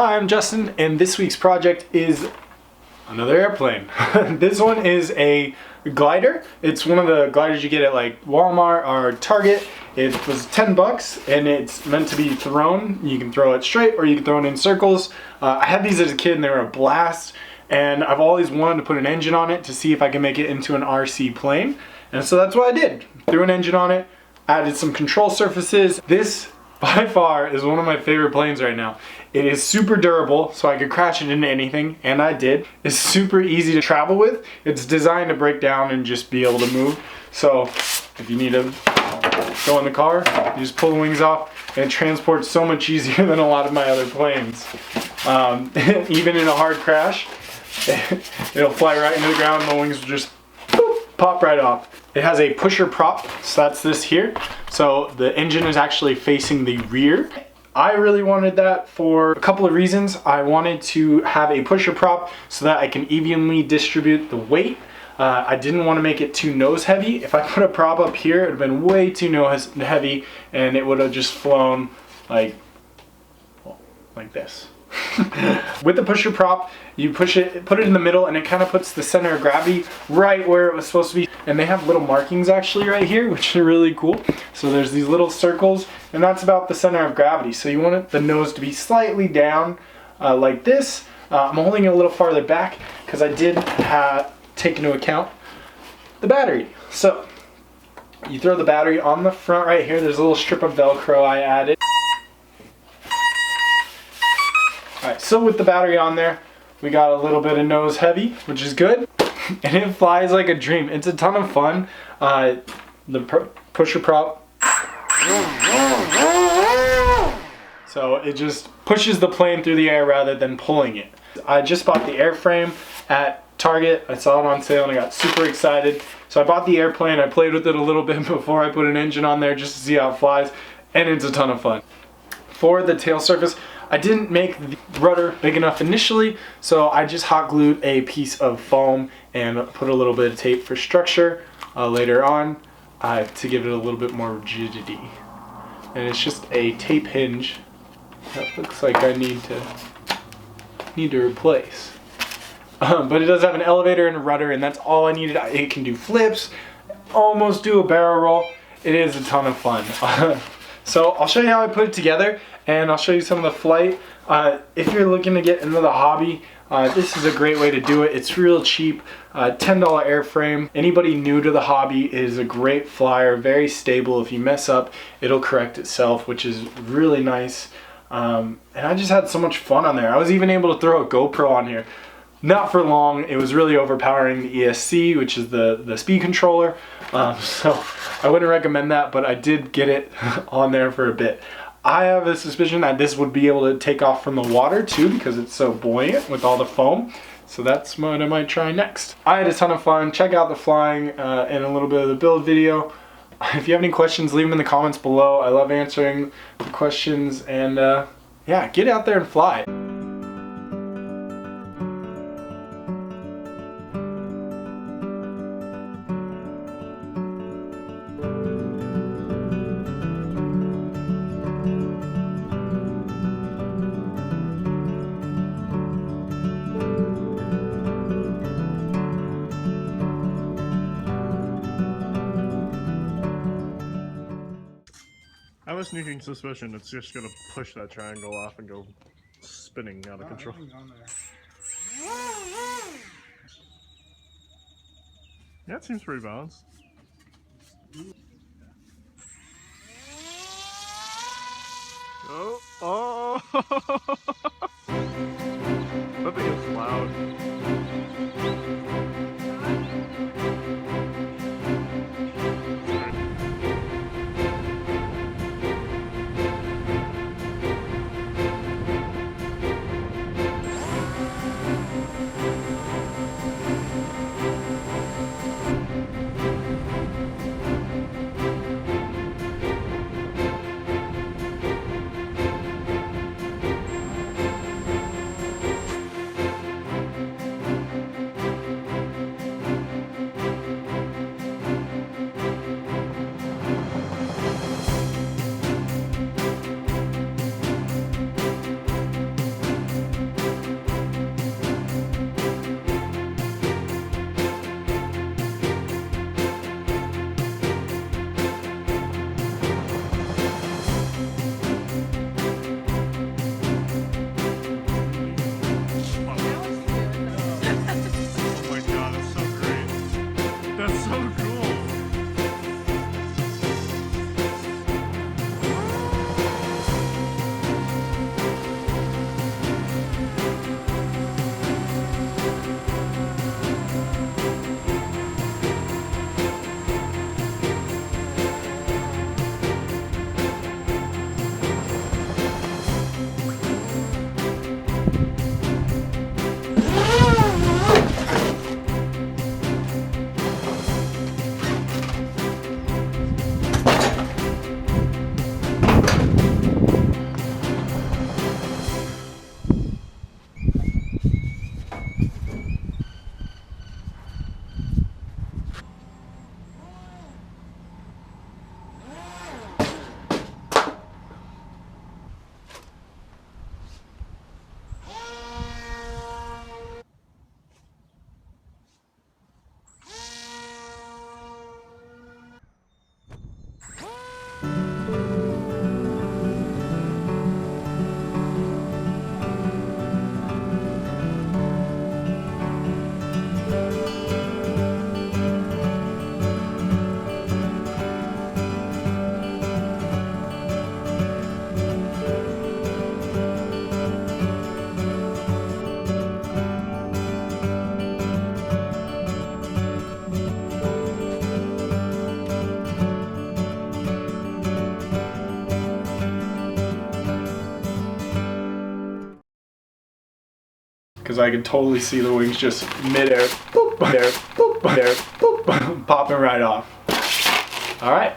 Hi, I'm Justin, and this week's project is another airplane. This one is a glider. It's one of the gliders you get at like Walmart or Target. It was 10 bucks and it's meant to be thrown. You can throw it straight or you can throw it in circles. I had these as a kid and they were a blast, and I've always wanted to put an engine on it to see if I can make it into an RC plane. And so that's what I did. Threw an engine on it, added some control surfaces. This by far is one of my favorite planes right now. It is super durable, so I could crash it into anything, and I did. It's super easy to travel with. It's designed to break down and just be able to move. So if you need to go in the car, you just pull the wings off, and it transports so much easier than a lot of my other planes. Even in a hard crash, it'll fly right into the ground and the wings will just pop right off. It has a pusher prop, so that's this here. So the engine is actually facing the rear. I really wanted that for a couple of reasons. I wanted to have a pusher prop so that I can evenly distribute the weight. I didn't want to make it too nose heavy. If I put a prop up here, it would have been way too nose heavy and it would have just flown like this. With the pusher prop, you put it in the middle and it kind of puts the center of gravity right where it was supposed to be. And they have little markings actually right here, which are really cool. So there's these little circles, and that's about the center of gravity. So you want the nose to be slightly down like this. I'm holding it a little farther back because I did take into account the battery. So you throw the battery on the front right here. There's a little strip of Velcro I added. Alright, so with the battery on there, we got a little bit of nose heavy, which is good. And it flies like a dream. It's a ton of fun. The pusher prop. So it just pushes the plane through the air rather than pulling it. I just bought the airframe at Target. I saw it on sale and I got super excited. So I bought the airplane. I played with it a little bit before I put an engine on there just to see how it flies. And it's a ton of fun. For the tail surface, I didn't make the rudder big enough initially, so I just hot glued a piece of foam and put a little bit of tape for structure later on to give it a little bit more rigidity. And it's just a tape hinge that looks like I need to replace. But it does have an elevator and a rudder, and that's all I needed. It can do flips, almost do a barrel roll. It is a ton of fun. So I'll show you how I put it together, and I'll show you some of the flight. If you're looking to get into the hobby, this is a great way to do it. It's real cheap, $10 airframe. Anybody new to the hobby is a great flyer, very stable. If you mess up, it'll correct itself, which is really nice. And I just had so much fun on there. I was even able to throw a GoPro on here. Not for long. It was really overpowering the ESC, which is the speed controller. So I wouldn't recommend that, but I did get it on there for a bit. I have a suspicion that this would be able to take off from the water too because it's so buoyant with all the foam. So that's what I might try next. I had a ton of fun. Check out the flying and a little bit of the build video. If you have any questions, leave them in the comments below. I love answering the questions, and yeah, get out there and fly. I have a sneaking suspicion it's just gonna push that triangle off and go spinning out of control. Yeah, it seems pretty balanced. Oh, oh! That thing is loud. so cool. Because I could totally see the wings just mid-air, boop, there, boop, there, boop, popping right off. All right,